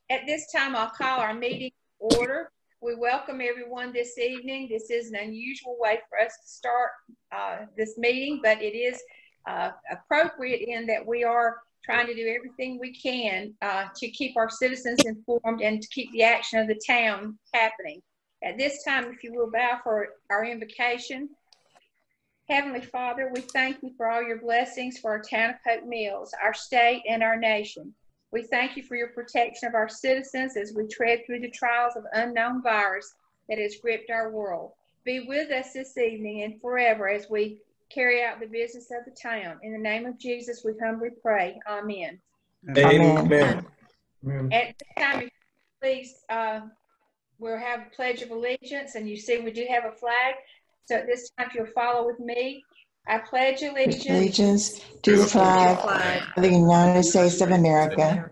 At this time, I'll call our meeting to order. We welcome everyone this evening. This is an unusual way for us to start this meeting, but it is appropriate in that we are trying to do everything we can to keep our citizens informed and to keep the action of the town happening. At this time, if you will bow for our invocation. Heavenly Father, we thank you for all your blessings for our town of Hope Mills, our state, and our nation. We thank you for your protection of our citizens as we tread through the trials of unknown virus that has gripped our world. Be with us this evening and forever as we carry out the business of the town. In the name of Jesus, we humbly pray. Amen. Amen. At this time, if you please, we'll have a Pledge of Allegiance, and you see we do have a flag. So at this time, if you'll follow with me, I pledge allegiance to the flag of the United States of America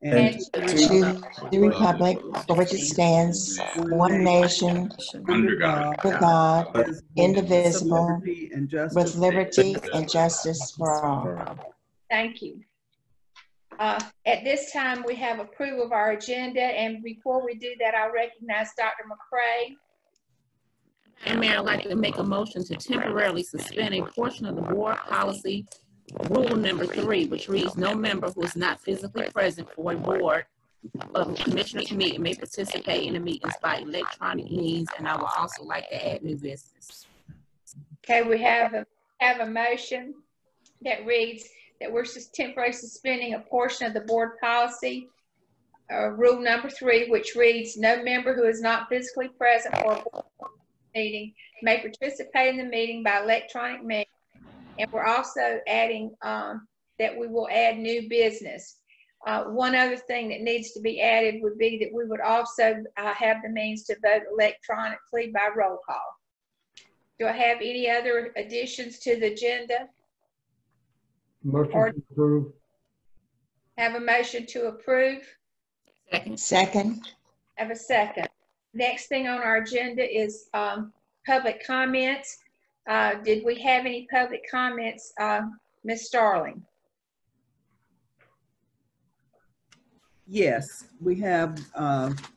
and to the republic for which it stands, one nation, under God, indivisible, with liberty and justice for all. Thank you. At this time, we have approval of our agenda, and before we do that, I'll recognize Dr. McCray. And Mayor, I'd like to make a motion to temporarily suspend a portion of the board policy rule number 3, which reads no member who is not physically present for a board of commissioners meeting may participate in the meetings by electronic means. And I would also like to add new business. Okay, we have a motion that reads that we're temporarily suspending a portion of the board policy rule number 3, which reads no member who is not physically present for a board meeting may participate in the meeting by electronic means. And we're also adding that we will add new business. One other thing that needs to be added would be that we would also have the means to vote electronically by roll call. Do I have any other additions to the agenda? Motion to approve. Have a motion to approve? Second. Have a second. Next thing on our agenda is public comments. Did we have any public comments, Ms. Starling? Yes, we have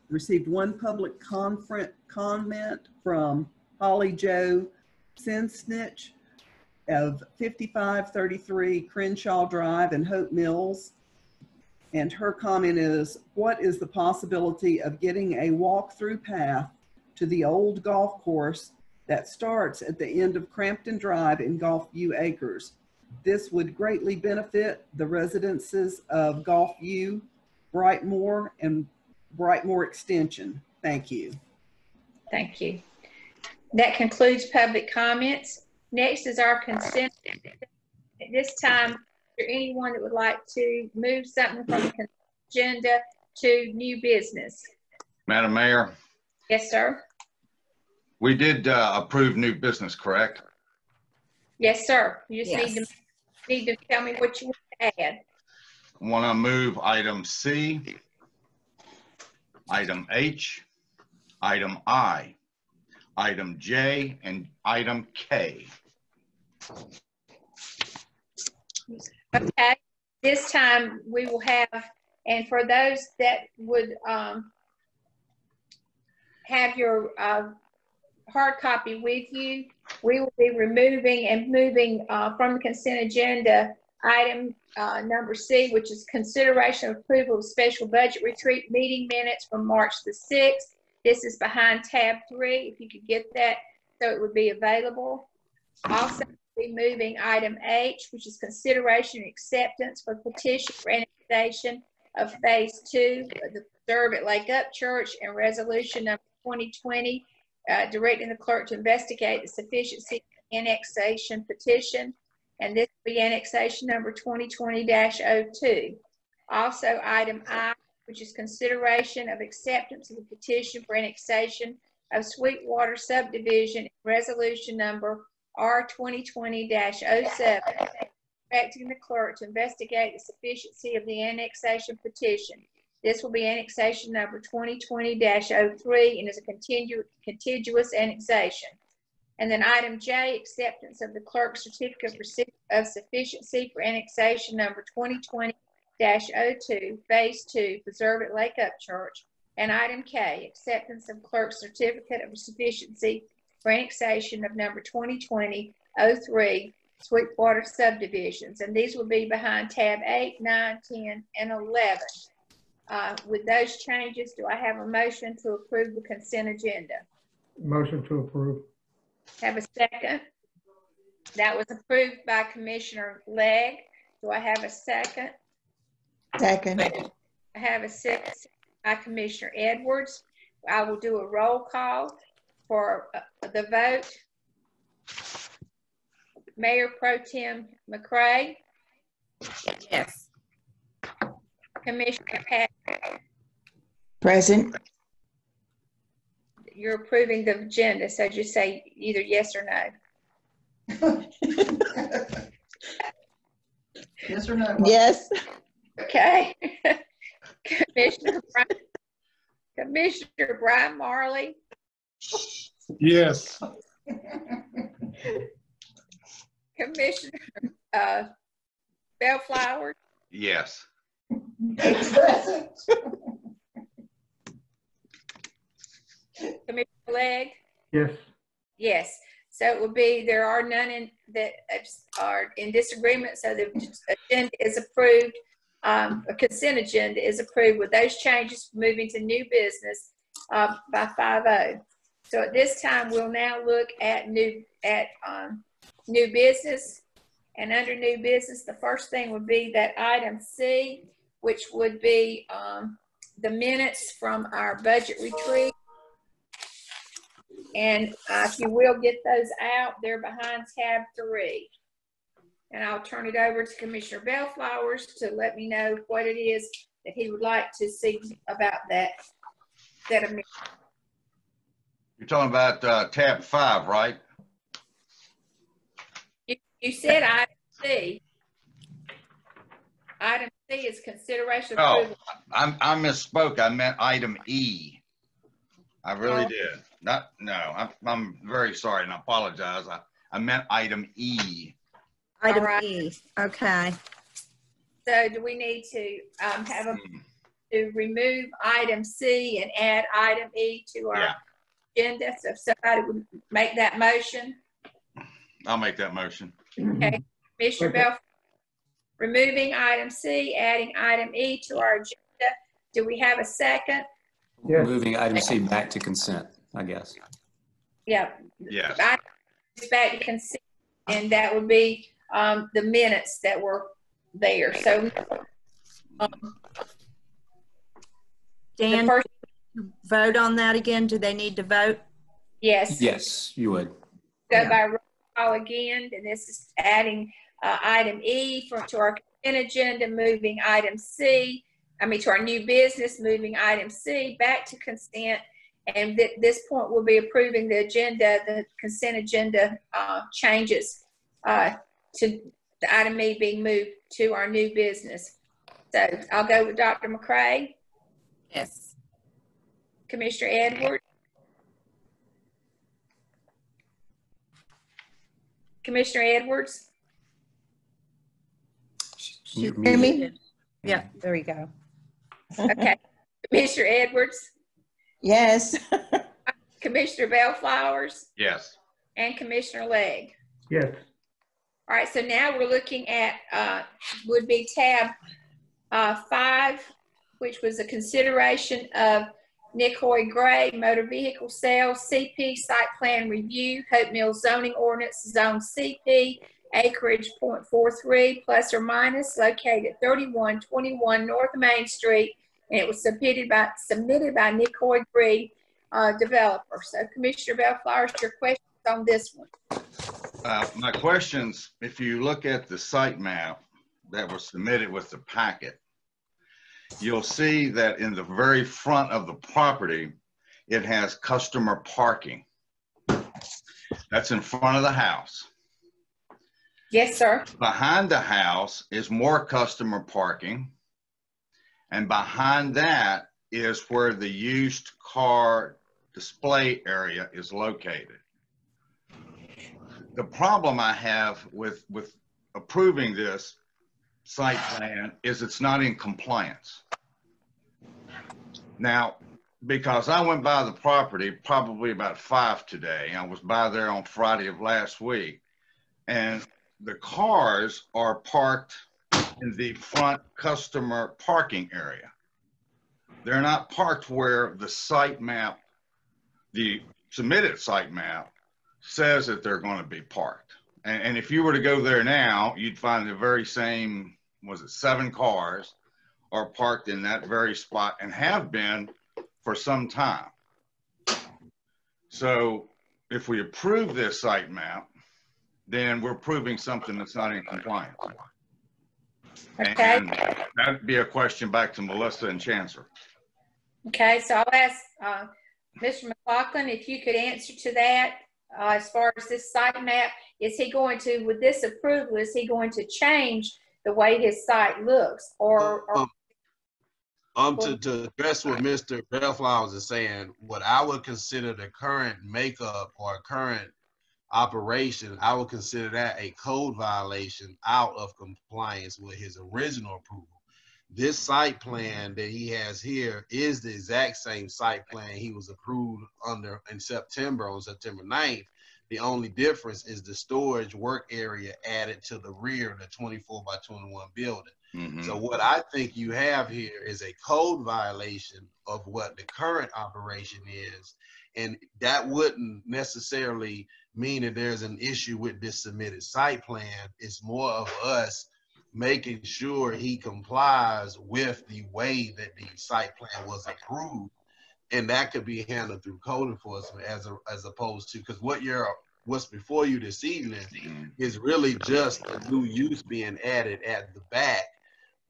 received one public comment from Holly Jo Sinsnich of 5533 Crenshaw Drive in Hope Mills. And her comment is, what is the possibility of getting a walk-through path to the old golf course that starts at the end of Crampton Drive in Gulfview Acres? This would greatly benefit the residences of Gulfview, Brightmoor, and Brightmoor Extension. Thank you. Thank you. That concludes public comments. Next is our consent. At this time, is there anyone that would like to move something from the consent agenda to new business? Madam Mayor? Yes, sir. We did approve new business, correct? Yes, sir. You just need to tell me what you want to add. I want to move item C, item H, item I, item J, and item K. Okay, this time we will have, and for those that would have your hard copy with you, we will be removing and moving from the consent agenda item number C, which is consideration of approval of special budget retreat meeting minutes from March the 6th. This is behind tab 3, if you could get that so it would be available. Also, be moving item H, which is consideration and acceptance for petition for annexation of phase 2 of the Preserve at Lake Up Church, and resolution number 2020 directing the clerk to investigate the sufficiency of the annexation petition, and this will be annexation number 2020-02. Also item I, which is consideration of acceptance of the petition for annexation of Sweetwater subdivision, resolution number R 2020-07, directing the clerk to investigate the sufficiency of the annexation petition. This will be annexation number 2020-03 and is a contiguous annexation. And then item J, acceptance of the clerk's certificate of sufficiency for annexation number 2020 2022-02, Phase 2, Preserve at Lake Upchurch. And item K, acceptance of clerk's certificate of sufficiency for annexation of number 2020-03 Sweetwater subdivisions. And these will be behind tab 8, 9, 10, and 11. With those changes, do I have a motion to approve the consent agenda? Motion to approve. Have a second? That was approved by Commissioner Legg. Do I have a second? Second. I have a second by Commissioner Edwards. I will do a roll call for the vote. Mayor Pro Tem McCray. Yes. Commissioner Patrick. Present. You're approving the agenda, so just say either yes or no. Yes or no? Yes. Okay. Commissioner Brian Marley. Yes. Commissioner Bellflowers. Yes. Present. Commissioner Legg. Yes. Yes. So it will be, there are none that are in disagreement. So the agenda is approved. A consent agenda is approved with those changes, moving to new business by 5-0. So at this time, we'll now look at new business. And under new business, the first thing would be that item C, which would be the minutes from our budget retreat. And if you will get those out, they're behind tab 3. And I'll turn it over to Commissioner Bellflowers to let me know what it is that he would like to see about that amendment. You're talking about tab 5, right? You said item C. Item C is consideration of Oh, approval. I misspoke. I meant item E. I really did. I'm very sorry and I apologize. I meant item E. Item All right. E, okay. So do we need to have to remove item C and add item E to our agenda? So if somebody would make that motion. I'll make that motion. Okay, Commissioner Bell, removing item C, adding item E to our agenda. Do we have a second? Yes. Moving item C back to consent, I guess. Yeah. Yes. Back to consent, and that would be the minutes that were there. So Dan, first, vote on that again? Do they need to vote? yes. Yes, you would. Go by roll call again, and this is adding item E to our consent agenda, moving item C, to our new business, moving item C back to consent. And at this point, we'll be approving the agenda, the consent agenda changes to the item E being moved to our new business. So I'll go with Dr. McCray. Yes. Commissioner Edwards. Commissioner Edwards. You're Hear muted. me? Yeah, there you go. Okay. Commissioner Edwards. Yes. Commissioner Bellflowers. Yes. And Commissioner Legg. Yes. All right, so now we're looking at, would be tab 5, which was a consideration of Nick Hoy Gray, motor vehicle sales, CP site plan review, Hope Mills zoning ordinance, zone CP, acreage .43 plus or minus, located 3121 North Main Street, and it was submitted by Nick Hoy Gray, developer. So Commissioner Bellflowers, your questions on this one? My questions, if you look at the site map that was submitted with the packet, you'll see that in the very front of the property, it has customer parking. That's in front of the house. Yes, sir. Behind the house is more customer parking. And behind that is where the used car display area is located. The problem I have with approving this site plan is it's not in compliance. Now, because I went by the property probably about 5 today. I was by there on Friday of last week, and the cars are parked in the front customer parking area. They're not parked where the site map, the submitted site map, says that they're going to be parked. And if you were to go there now, you'd find the very same, was it 7 cars are parked in that very spot and have been for some time. So if we approve this site map, then we're proving something that's not in compliance. Okay. And that'd be a question back to Melissa and Chancellor. Okay, so I'll ask Mr. McLaughlin if you could answer to that. As far as this site map, is he going to, with this approval, is he going to change the way his site looks? Or to address what Mr. Bellflowers is saying, what I would consider the current makeup or current operation, I would consider that a code violation out of compliance with his original approval. This site plan that he has here is the exact same site plan he was approved under in September, on September 9th. The only difference is the storage work area added to the rear of the 24 by 21 building. Mm-hmm. So what I think you have here is a code violation of what the current operation is. And that wouldn't necessarily mean that there's an issue with this submitted site plan. It's more of us making sure he complies with the way that the site plan was approved, and that could be handled through code enforcement as opposed to, because what's before you this evening is really just a new use being added at the back,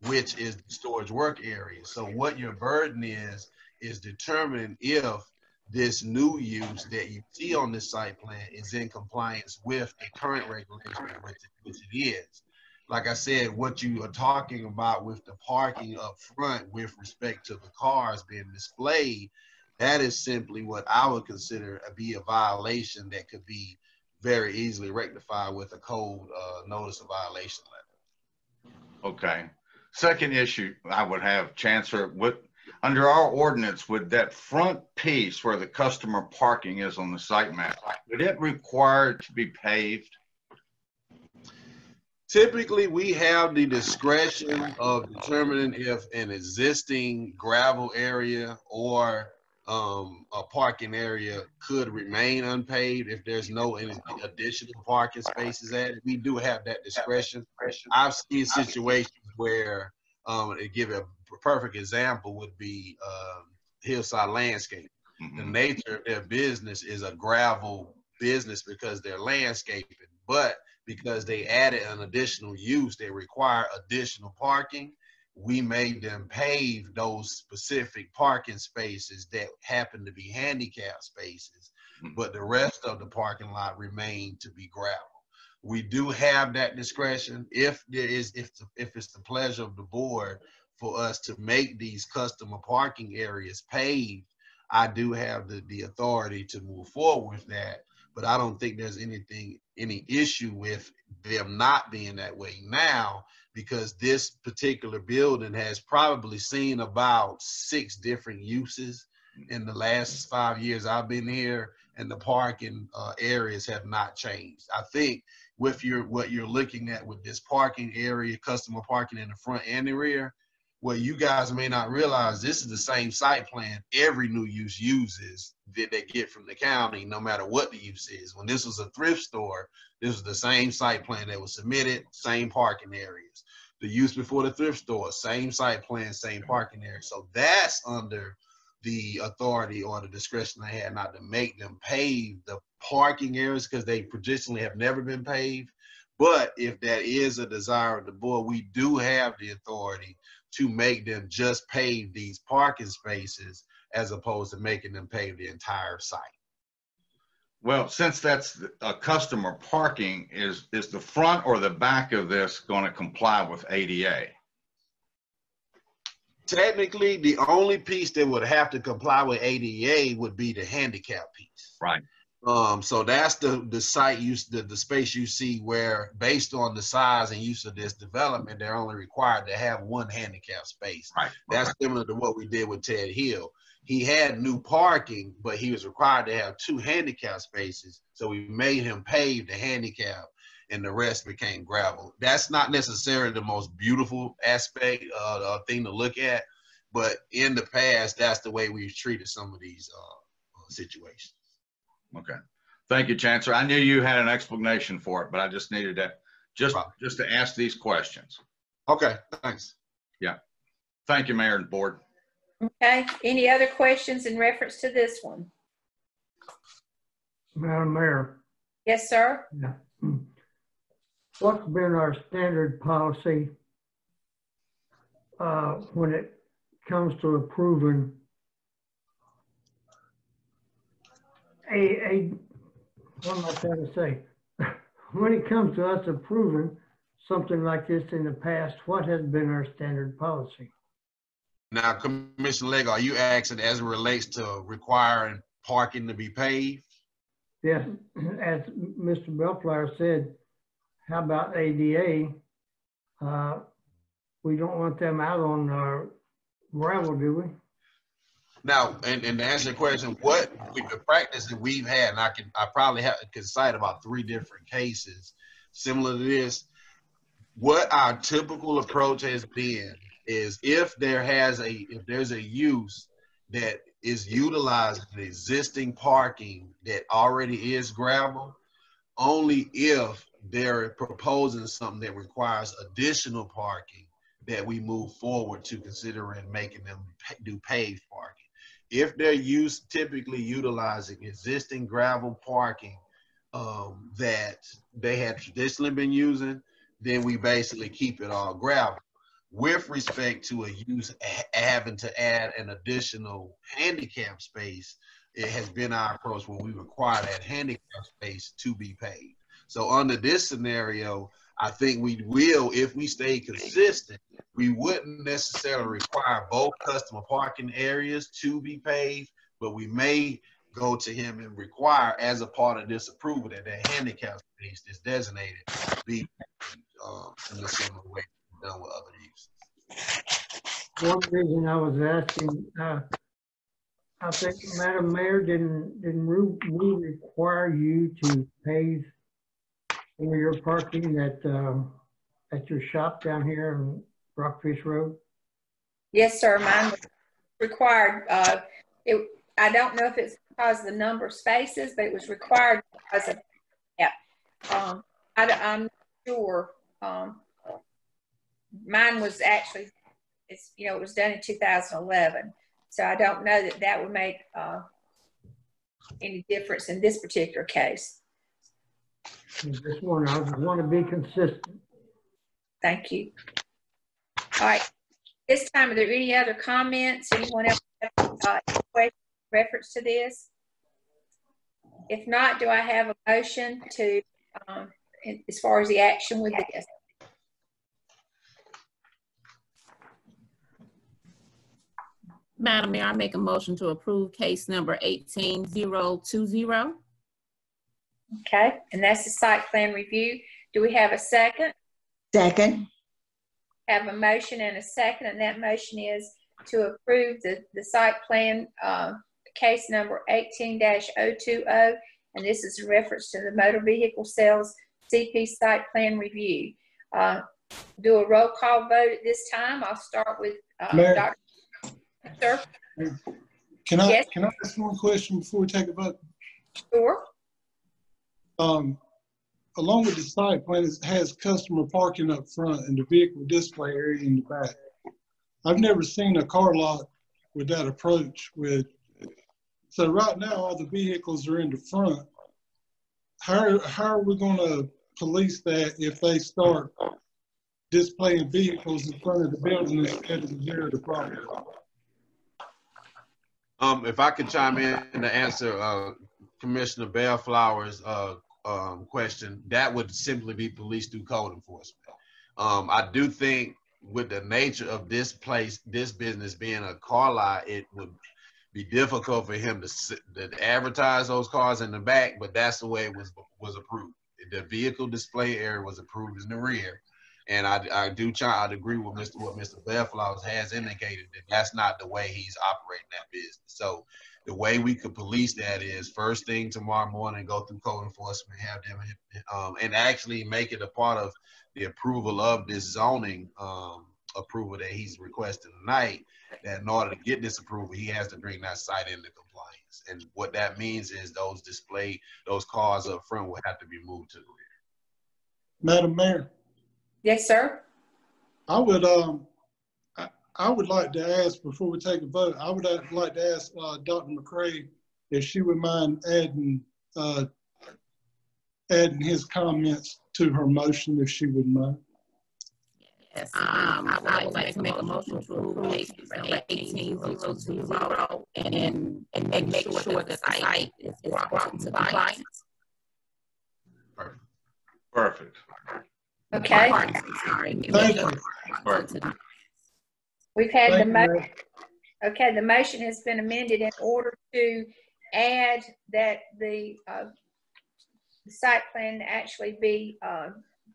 which is the storage work area. So what your burden is determining if this new use that you see on this site plan is in compliance with the current regulation, which it is. Like I said, what you are talking about with the parking up front with respect to the cars being displayed, that is simply what I would consider to be a violation that could be very easily rectified with a code notice of violation letter. Okay. Second issue I would have, Chancellor, under our ordinance, would that front piece where the customer parking is on the site map, would it require to be paved? Typically, we have the discretion of determining if an existing gravel area or a parking area could remain unpaved if there's no additional parking spaces added. We do have that discretion. I've seen situations where, to give a perfect example would be Hillside Landscape. Mm-hmm. The nature of their business is a gravel business because they're landscaping, but because they added an additional use, they require additional parking. We made them pave those specific parking spaces that happen to be handicap spaces, but the rest of the parking lot remained to be gravel. We do have that discretion if it's the pleasure of the board for us to make these customer parking areas paved. I do have the authority to move forward with that, but I don't think there's any issue with them not being that way now, because this particular building has probably seen about 6 different uses in the last 5 years I've been here, and the parking areas have not changed. I think with what you're looking at with this parking area, customer parking in the front and the rear, what you guys may not realize, this is the same site plan every new use uses that they get from the county, no matter what the use is. When this was a thrift store, this was the same site plan that was submitted, same parking areas. The use before the thrift store, same site plan, same parking area. So that's under the authority or the discretion they had not to make them pave the parking areas because they traditionally have never been paved. But if that is a desire of the board, we do have the authority to make them just pave these parking spaces as opposed to making them pave the entire site. Well, since that's a customer parking, is the front or the back of this going to comply with ADA? Technically, the only piece that would have to comply with ADA would be the handicap piece. Right. So that's the site use, the space you see where, based on the size and use of this development, they're only required to have one handicap space. Right. That's similar to what we did with Ted Hill. He had new parking, but he was required to have 2 handicap spaces. So we made him pave the handicap and the rest became gravel. That's not necessarily the most beautiful aspect, thing to look at, but in the past, that's the way we've treated some of these situations. Okay. Thank you, Chancellor. I knew you had an explanation for it, but I just needed to just to ask these questions. Okay, thanks. Yeah. Thank you, Mayor and Board. Okay. Any other questions in reference to this one? Madam Mayor, Yes, sir. yeah. What's been our standard policy when it comes to approving what am I trying to say? When it comes to us approving something like this in the past, what has been our standard policy? Now, Commissioner Legg, are you asking as it relates to requiring parking to be paved? Yes, as Mr. Bellflower said, how about ADA? We don't want them out on gravel, do we? Now, and to answer your question, what with the practice that we've had, and I probably could cite about 3 different cases similar to this. What our typical approach has been is if there's a use that is utilizing the existing parking that already is gravel, only if they're proposing something that requires additional parking that we move forward to considering making them do paved parking. If they're typically utilizing existing gravel parking that they had traditionally been using, then we basically keep it all gravel. With respect to a use having to add an additional handicap space, it has been our approach where we require that handicap space to be paved. So under this scenario, I think we will, if we stay consistent, we wouldn't necessarily require both customer parking areas to be paved, but we may go to him and require, as a part of this approval, that that handicap space is designated be in a similar way done with other uses. One reason I was asking, I think, Madam Mayor, didn't we require you to pave for your parking at your shop down here on Rockfish Road? Yes, sir. Mine was required. I don't know if it's because of the number of spaces, but it was required because of, yeah. I'm not sure. Mine was actually, it was done in 2011. So I don't know that would make any difference in this particular case. I just want to be consistent. Thank you. All right. This time, are there any other comments? Anyone else have questions in reference to this? If not, do I have a motion to, as far as the action with this? Madam Mayor, I make a motion to approve case number 18020. Okay, and that's the site plan review. Do we have a second? Second. Have a motion and a second, and that motion is to approve the site plan case number 18-020, and this is in reference to the motor vehicle sales CP site plan review. Do a roll call vote at this time. I'll start with Dr. Sir? Can I Yes. ask one question before we take a vote? Sure. Along with the site plan, it has customer parking up front and the vehicle display area in the back. I've never seen a car lot with that approach. So right now, all the vehicles are in the front. How are we going to police that if they start displaying vehicles in front of the building instead of the rear of the property? If I could chime in to answer Commissioner Bellflower's question, that would simply be policed through code enforcement. I do think with the nature of this business being a car lot, it would be difficult for him to advertise those cars in the back, but that's the way it was approved. The vehicle display area was approved in the rear. And I'd agree with what Mr. Bellflowers has indicated, that that's not the way he's operating that business. So the way we could police that is first thing tomorrow morning, go through code enforcement, have them, and actually make it a part of the approval of this zoning approval that he's requesting tonight, that in order to get this approval, he has to bring that site into compliance. And what that means is those cars up front will have to be moved to the rear. Madam Mayor. Yes, sir. I would like to ask, before we take a vote, I would like to ask Dr. McCray if she would mind adding his comments to her motion, if she would mind. Yes, I would like to make a motion to approve 18020 and make sure that the site is brought into compliance. Perfect. Okay. Sorry. Thank you. We've had the motion. Okay, the motion has been amended in order to add that the site plan actually be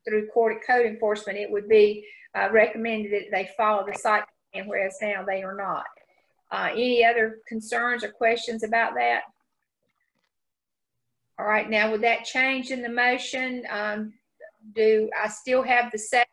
through code enforcement. It would be recommended that they follow the site plan, whereas now they are not. Any other concerns or questions about that? All right, now with that change in the motion, do I still have the second?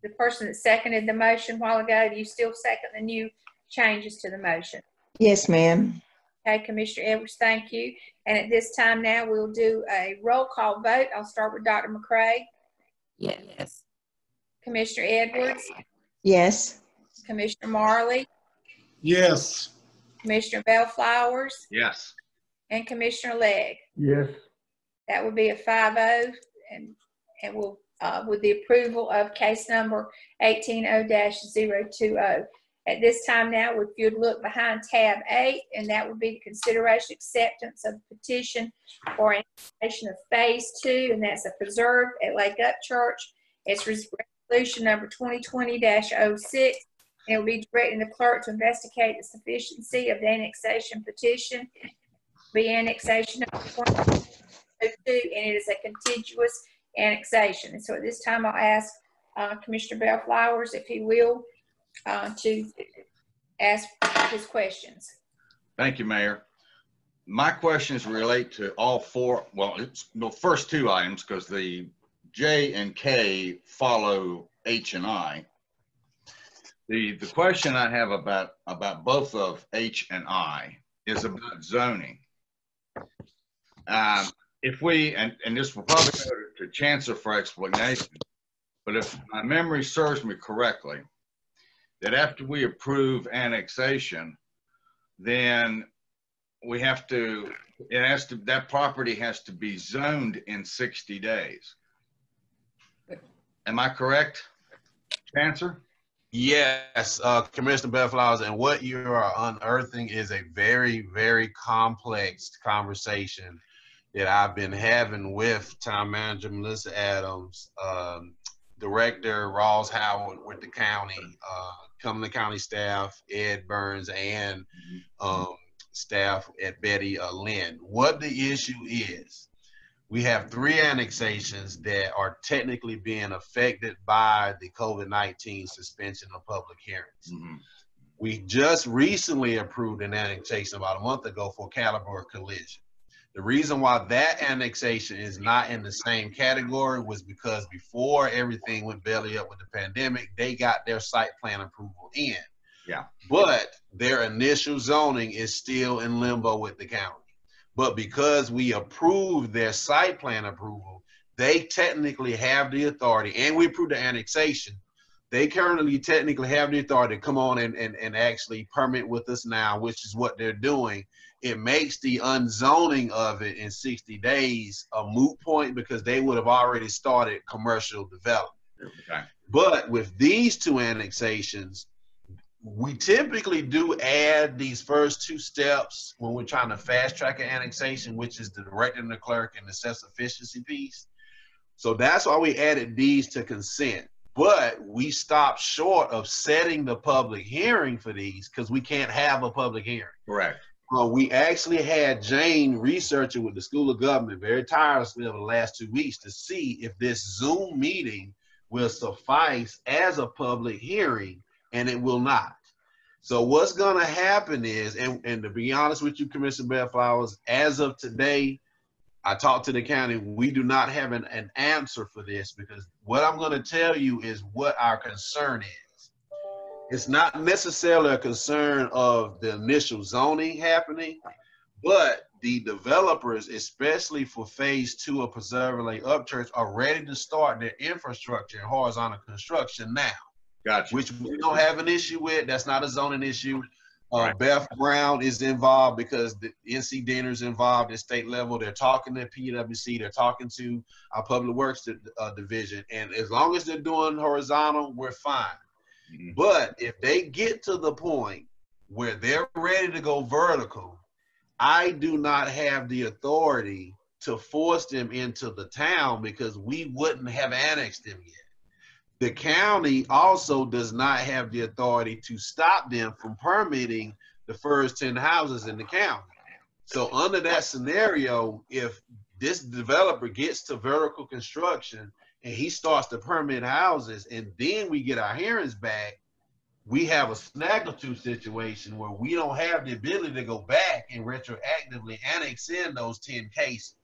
The person that seconded the motion a while ago, do you still second the new changes to the motion? Yes, ma'am. Okay, Commissioner Edwards, thank you. And at this time now, we'll do a roll call vote. I'll start with Dr. McCray. Yes. Commissioner Edwards. Yes. Commissioner Marley. Yes. Commissioner Bellflowers. Yes. And Commissioner Legg. Yes. That would be a 5-0, and we'll with the approval of case number 18-0-020. At this time now, if you'd look behind tab 8, and that would be the consideration acceptance of petition for annexation of phase 2, and that's a preserve at Lake Up Church. It's resolution number 2020-06. And it will be directing the clerk to investigate the sufficiency of the annexation petition. Be annexation number 2002, and it is a contiguous annexation. And so at this time, I'll ask Commissioner Bellflowers, if he will, to ask his questions. Thank you, Mayor. My questions relate to all four, well, it's the first two items, because the J and K follow H and I. The question I have about both of H and I is about zoning. If we, and this will probably go to Chancellor for explanation, but if my memory serves me correctly, that after we approve annexation, then we have to, that property has to be zoned in 60 days. Am I correct, Chancellor? Yes, Commissioner Bellflowers, and what you are unearthing is a very, very complex conversation that I've been having with Town Manager Melissa Adams, Director Ross Howard with the county, Cumberland County staff, Ed Burns, and staff at Betty Lynn. What the issue is, we have 3 annexations that are technically being affected by the COVID-19 suspension of public hearings. We just recently approved an annexation about a month ago for Caliber Collision. The reason why that annexation is not in the same category was because before everything went belly up with the pandemic, they got their site plan approval in. Yeah. But their initial zoning is still in limbo with the county. But because we approved their site plan approval, they technically have the authority, and we approved the annexation, they currently technically have the authority to come on and actually permit with us now, which is what they're doing. It makes the unzoning of it in 60 days a moot point because they would have already started commercial development. Okay. But with these 2 annexations, we typically do add these first 2 steps when we're trying to fast track an annexation, which is the director and the clerk and the self-sufficiency piece. So that's why we added these to consent. But we stopped short of setting the public hearing for these because we can't have a public hearing. Correct. We actually had Jane researching with the School of Government very tirelessly over the last 2 weeks to see if this Zoom meeting will suffice as a public hearing, and it will not. So what's going to happen is, and to be honest with you, Commissioner Bellflowers, as of today, I talked to the county, we do not have an answer for this, because what I'm going to tell you is what our concern is. It's not necessarily a concern of the initial zoning happening, but the developers, especially for phase 2 of Preserve Lake Upchurch, are ready to start their infrastructure and horizontal construction now. Gotcha. Which we don't have an issue with. That's not a zoning issue. Beth Brown is involved because the NC Dinner's involved at state level. They're talking to PWC. They're talking to our Public Works division. And as long as they're doing horizontal, we're fine. Mm-hmm. But if they get to the point where they're ready to go vertical, I do not have the authority to force them into the town because we wouldn't have annexed them yet. The county also does not have the authority to stop them from permitting the first 10 houses in the county. So under that scenario, if this developer gets to vertical construction and he starts to permit houses and then we get our hearings back, we have a snaggletooth situation where we don't have the ability to go back and retroactively annex in those 10 cases.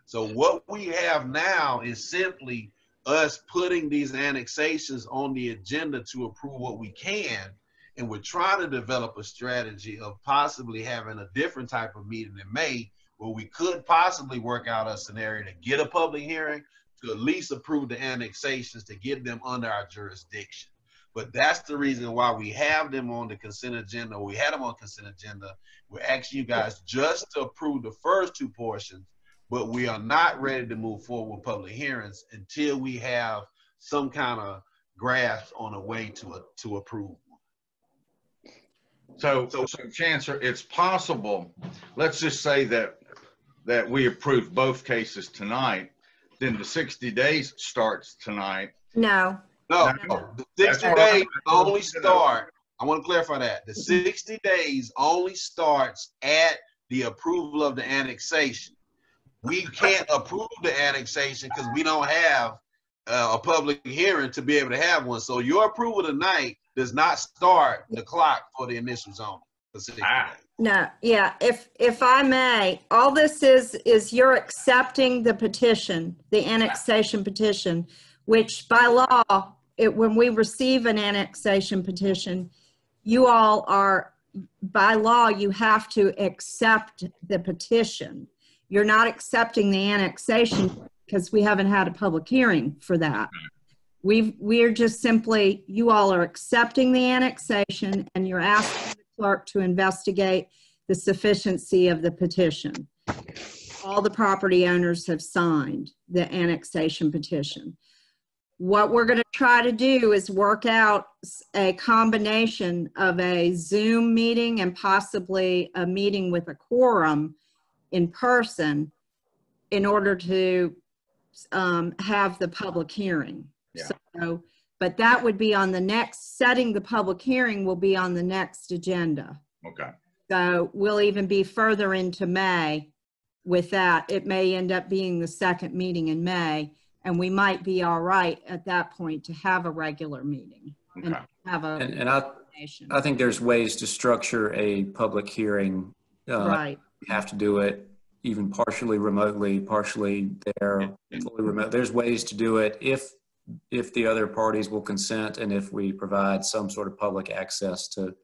So what we have now is simply us putting these annexations on the agenda to approve what we can, and we're trying to develop a strategy of possibly having a different type of meeting in May where we could possibly work out a scenario to get a public hearing to at least approve the annexations to get them under our jurisdiction. But that's the reason why we have them on the consent agenda. We had them on consent agenda. We're asking you guys just to approve the first 2 portions, but we are not ready to move forward with public hearings until we have some kind of grasp on a way to approve. So Chancellor, it's possible, let's just say that we approve both cases tonight, then the 60 days starts tonight. No. No, the 60 days only start, I want to clarify that. The 60 days only starts at the approval of the annexation. We can't approve the annexation because we don't have a public hearing to be able to have one. So your approval tonight does not start the clock for the initial zoning. No, yeah, if I may, all this is you're accepting the petition, the annexation petition, which by law, when we receive an annexation petition, you all are, by law, you have to accept the petition. You're not accepting the annexation because we haven't had a public hearing for that. We're just simply, you all are accepting the annexation and you're asking the clerk to investigate the sufficiency of the petition. All the property owners have signed the annexation petition. What we're going to try to do is work out a combination of a Zoom meeting and possibly a meeting with a quorum in person in order to have the public hearing. Yeah. So, but that would be on the next, setting the public hearing will be on the next agenda. Okay. So we'll even be further into May with that. It may end up being the second meeting in May, and we might be all right at that point to have a regular meeting. Okay. And have a and I think there's ways to structure a public hearing. Right. You have to do it even partially remotely, partially there, fully remote. There's ways to do it if the other parties will consent and if we provide some sort of public access to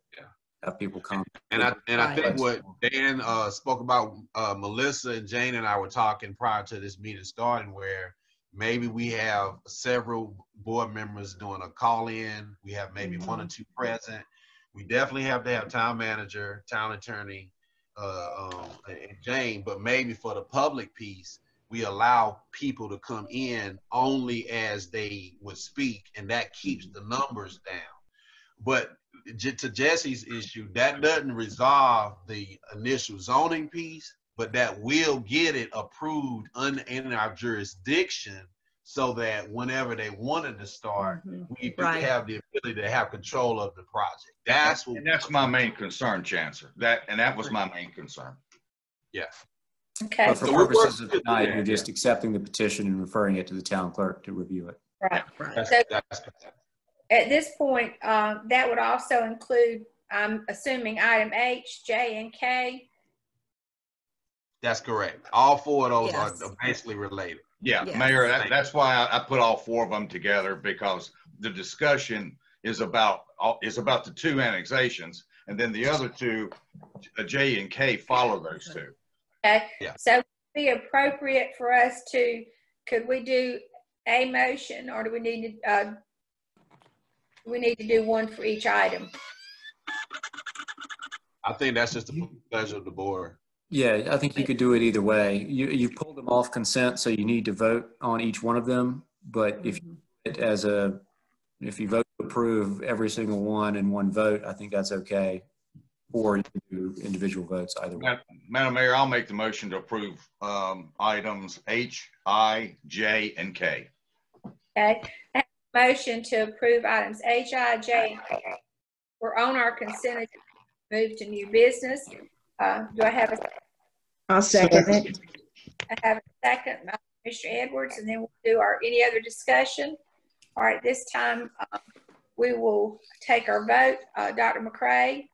have people come. And I think what Dan spoke about, Melissa and Jane and I were talking prior to this meeting starting, where maybe we have several board members doing a call-in. We have maybe 1 or 2 present. We definitely have to have town manager, town attorney, and Jane, but maybe for the public piece, we allow people to come in only as they would speak, and that keeps the numbers down. But to Jesse's issue, that doesn't resolve the initial zoning piece, but that will get it approved in our jurisdiction so that whenever they wanted to start, we could Right. have the ability to have control of the project. That's what. And that's my main concern, Chancellor. That was my main concern. Yeah. Okay. But for purposes of tonight, you're just accepting the petition and referring it to the town clerk to review it. Right. Right. So at this point, that would also include, I'm assuming, item H, J, and K. That's correct. All four of those Yes. are basically related. Yeah, Yes. Mayor, that's why I put all four of them together, because the discussion is about the two annexations, and then the other two, J and K, follow those two. Okay. Yeah. So would it be appropriate for us to, could we do a motion, or do we need to do one for each item? I think that's just the pleasure of the board. Yeah, I think you could do it either way. You pulled them off consent, so you need to vote on each one of them. But if you vote to approve every single one in one vote, I think that's okay. Or you can do individual votes either way. Madam Mayor, I'll make the motion to approve items H, I, J, and K. Okay. I have a motion to approve items H, I, J, and K. We're on our consent agenda. Move to new business. Do I have a? I'll second it. I have a second, Mr. Edwards, and then we'll do our any other discussion. All right, this time we will take our vote. Dr. McCray.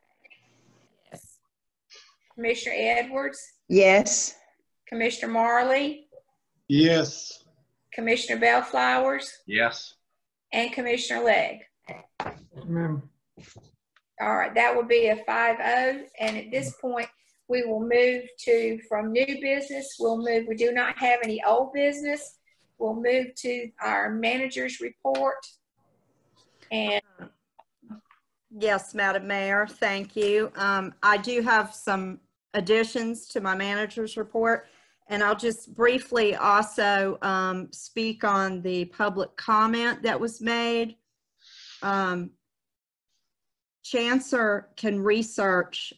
Yes. Commissioner Edwards. Yes. Commissioner Marley. Yes. Commissioner Bellflowers. Yes. And Commissioner Legg. Ma'am. All right, that will be a 5-0. And at this point, we will move to, from new business, we do not have any old business. We'll move to our manager's report. And Yes, Madam Mayor, thank you. I do have some additions to my manager's report, and I'll just briefly also speak on the public comment that was made. Chancellor can research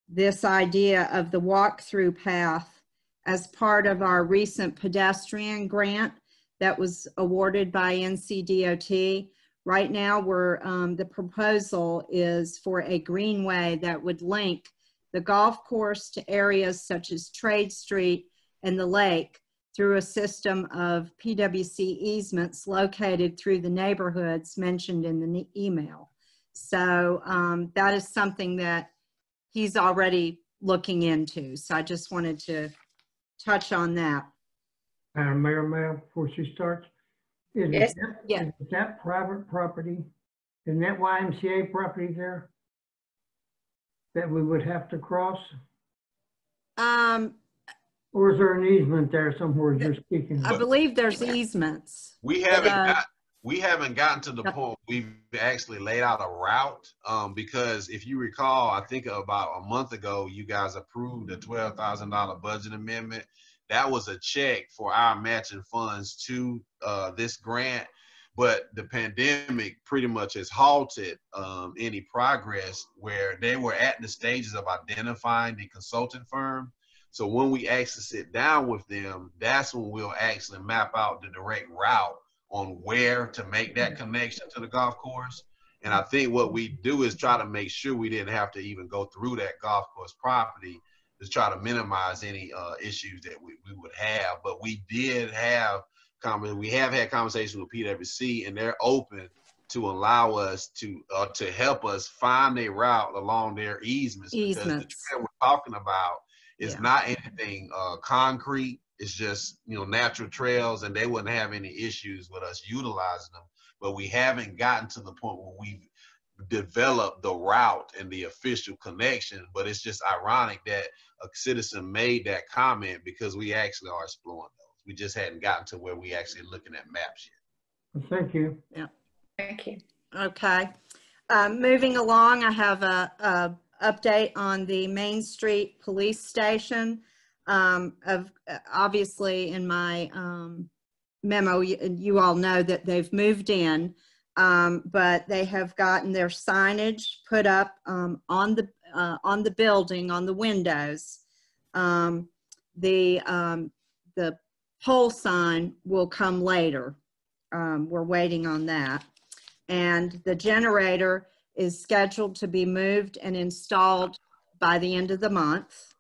this idea of the walk-through path as part of our recent pedestrian grant that was awarded by NCDOT. Right now, the proposal is for a greenway that would link the golf course to areas such as Trade Street and the lake through a system of PWC easements located through the neighborhoods mentioned in the email. So that is something that he's already looking into. So I just wanted to touch on that. Madam Mayor, before she starts, is that private property? Isn't that YMCA property there that we would have to cross? Or is there an easement there somewhere you're speaking of? I believe there's easements. We haven't gotten to the point we've actually laid out a route because if you recall, I think about a month ago, you guys approved a $12,000 budget amendment. That was a check for our matching funds to this grant, but the pandemic pretty much has halted any progress where they were at the stages of identifying the consulting firm. So when we actually sit down with them, that's when we'll actually map out the direct route on where to make that connection to the golf course. And I think what we do is try to make sure we didn't have to even go through that golf course property to try to minimize any issues that we would have. But we did have had conversations with PwC, and they're open to allow us to help us find a route along their easements. Because the trail we're talking about is not anything concrete. It's just, natural trails, and they wouldn't have any issues with us utilizing them. But we haven't gotten to the point where we've developed the route and the official connection. But it's just ironic that a citizen made that comment because we actually are exploring those. We just hadn't gotten to where we actually looking at maps yet. Thank you. Yeah. thank you. Okay. Moving along, I have a update on the Main Street Police Station. Obviously in my memo, you all know that they've moved in, but they have gotten their signage put up on the building, on the windows. The pole sign will come later. We're waiting on that. And the generator is scheduled to be moved and installed by the end of the month.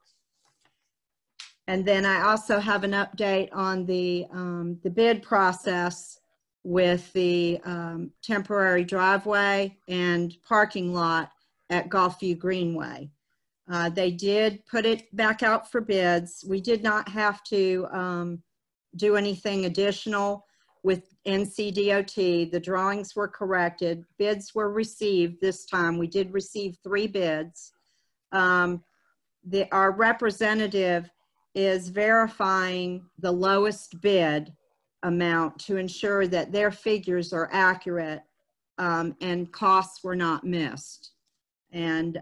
And then I also have an update on the bid process with the temporary driveway and parking lot at Gulfview Greenway. They did put it back out for bids. We did not have to do anything additional with NCDOT. The drawings were corrected. Bids were received this time. We did receive 3 bids. Our representative is verifying the lowest bid amount to ensure that their figures are accurate and costs were not missed. And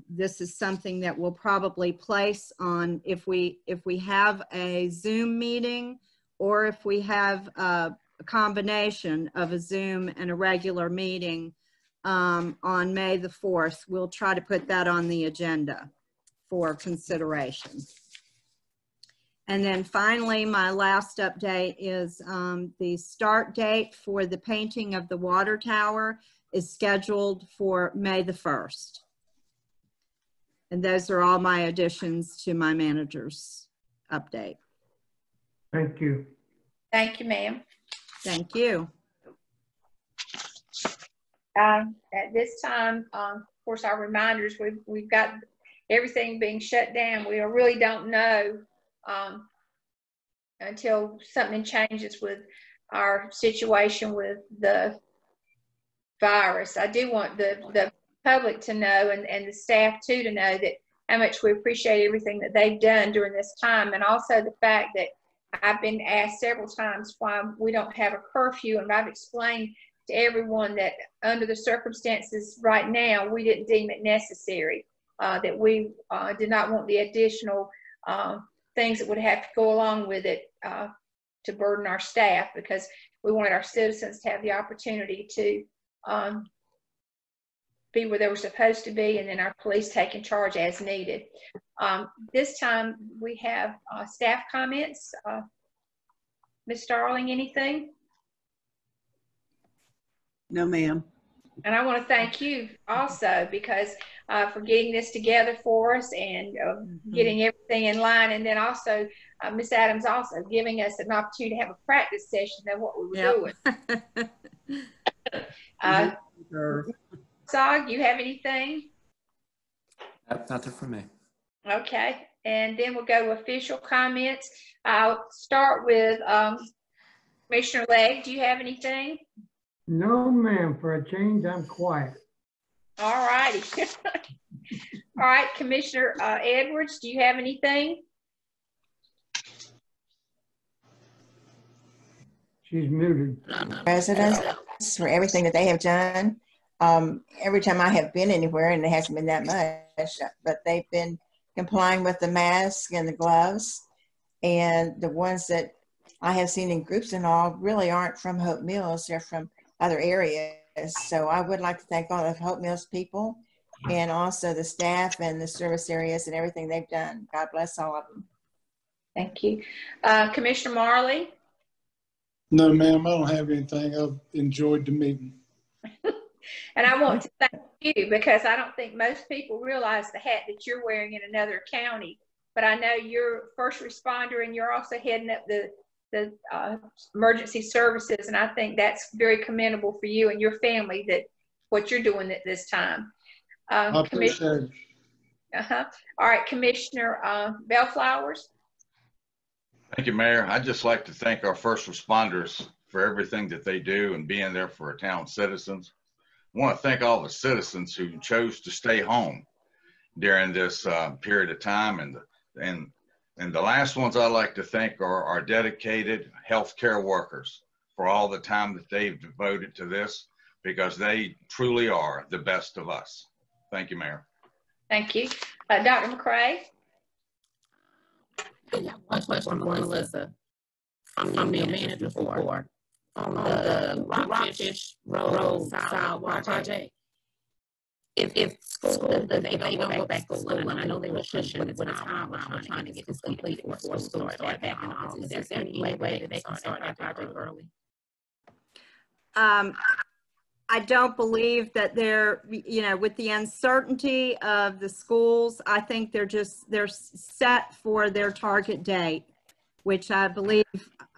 this is something that we'll probably place on if we have a Zoom meeting, or if we have a combination of a Zoom and a regular meeting on May the 4th. We'll try to put that on the agenda for consideration. And then finally, my last update is the start date for the painting of the water tower is scheduled for May the 1st. And those are all my additions to my manager's update. Thank you. Thank you, ma'am. Thank you. At this time, of course, our reminders, we've got everything being shut down. We really don't know until something changes with our situation with the virus. I do want the public to know, and the staff too, to know that how much we appreciate everything that they've done during this time, and also the fact that I've been asked several times why we don't have a curfew, and I've explained to everyone that under the circumstances right now, we didn't deem it necessary, that we did not want the additional things that would have to go along with it to burden our staff, because we wanted our citizens to have the opportunity to be where they were supposed to be, and then our police taking charge as needed. This time we have staff comments. Ms. Starling, anything? No, ma'am. And I want to thank you also, because for getting this together for us and getting everything in line, and then also Ms. Adams also giving us an opportunity to have a practice session of what we were doing. Zog, you have anything? Nothing for me. Okay, and then we'll go to official comments. I'll start with Commissioner Legg. Do you have anything? No, ma'am. For a change, I'm quiet. All righty. All right, Commissioner Edwards, do you have anything? She's muted. Residents for everything that they have done. Every time I have been anywhere, and it hasn't been that much, but they've been complying with the mask and the gloves. And the ones that I have seen in groups and all really aren't from Hope Mills. They're from other areas. So I would like to thank all of Hope Mills people, and also the staff and the service areas and everything they've done. God bless all of them. Thank you. Commissioner Marley? No, ma'am, I don't have anything. I've enjoyed the meeting. And I want to thank you, because I don't think most people realize the hat that you're wearing in another county. But I know you're a first responder, and you're also heading up the emergency services, and I think that's very commendable for you and your family, that what you're doing at this time. Commissioner. All right, Commissioner Bellflowers. Thank you, Mayor. I'd just like to thank our first responders for everything that they do and being there for our town citizens. I want to thank all the citizens who chose to stay home during this period of time, and the last ones I'd like to thank are our dedicated healthcare workers for all the time that they've devoted to this, because they truly are the best of us. Thank you, Mayor. Thank you. Dr. McCray? I got one question for Melissa from the manager's report on the Rockfish Road sidewalk project. if school, if they don't go back to school, and I know they were pushing with a timeline, we're trying to get this completed before school start back in August. Is there any way that they can start that project early? I don't believe that they're, you know, with the uncertainty of the schools, I think they're set for their target date, which I believe,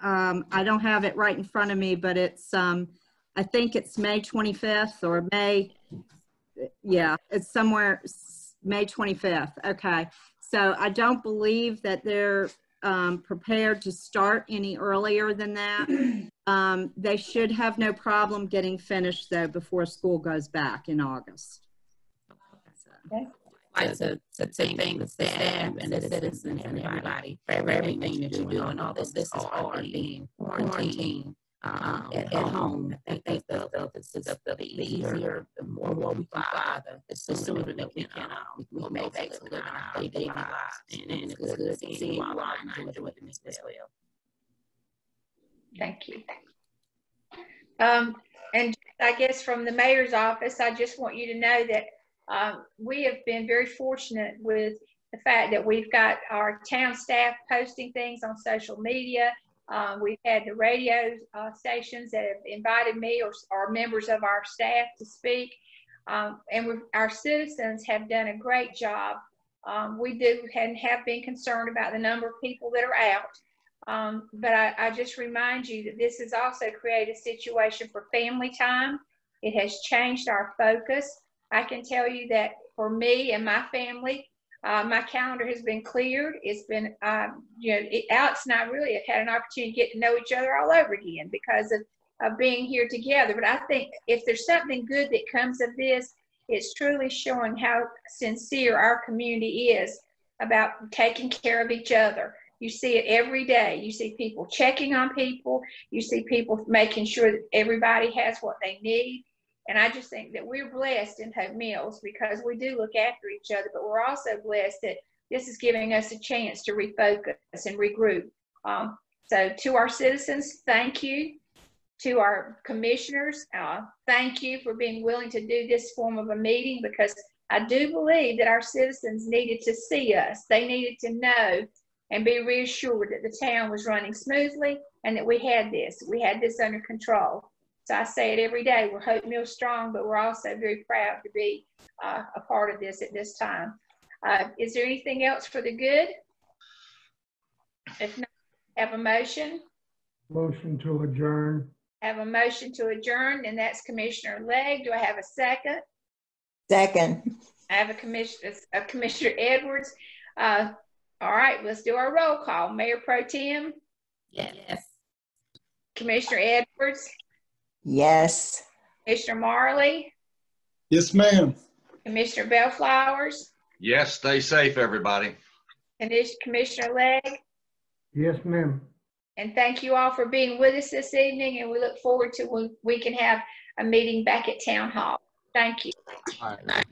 I don't have it right in front of me, but it's, I think it's May 25th or May, yeah, it's somewhere May 25th. Okay. So I don't believe that they're prepared to start any earlier than that. They should have no problem getting finished though before school goes back in August. Okay. Like to thank the staff and the citizens and everybody for everything that you're doing. And all this is hard being quarantined at home. I think the easier, the more we can father, the sooner that we can make back to live our daily lives. And it's good seeing you all and I enjoyed it as well. Thank you. And I guess from the mayor's office, I just want you to know that we have been very fortunate with the fact that we've got our town staff posting things on social media. We've had the radio stations that have invited me or members of our staff to speak. And our citizens have done a great job. We do and have been concerned about the number of people that are out. But I just remind you that this has also created a situation for family time. It has changed our focus. I can tell you that for me and my family, my calendar has been cleared. It's been, you know, Alex and I really have had an opportunity to get to know each other all over again because of being here together. But I think if there's something good that comes of this, it's truly showing how sincere our community is about taking care of each other. You see it every day. You see people checking on people. You see people making sure that everybody has what they need. And I just think that we're blessed in Hope Mills because we do look after each other, but we're also blessed that this is giving us a chance to refocus and regroup. So to our citizens, thank you. To our commissioners, thank you for being willing to do this form of a meeting because I do believe that our citizens needed to see us. They needed to know and be reassured that the town was running smoothly and that we had this under control. So I say it every day, we're Hope Mills strong, but we're also very proud to be a part of this at this time. Is there anything else for the good? If not, have a motion. Motion to adjourn. Have a motion to adjourn, and that's Commissioner Legg. Do I have a second? Second. I have a Commissioner Edwards. All right, let's do our roll call. Mayor Pro Tem? Yes. Commissioner Edwards? Yes. Commissioner Marley? Yes, ma'am. Commissioner Bellflowers? Yes, stay safe, everybody. And Commissioner Legg? Yes, ma'am. And thank you all for being with us this evening, and we look forward to when we can have a meeting back at Town Hall. Thank you. All right. Good night.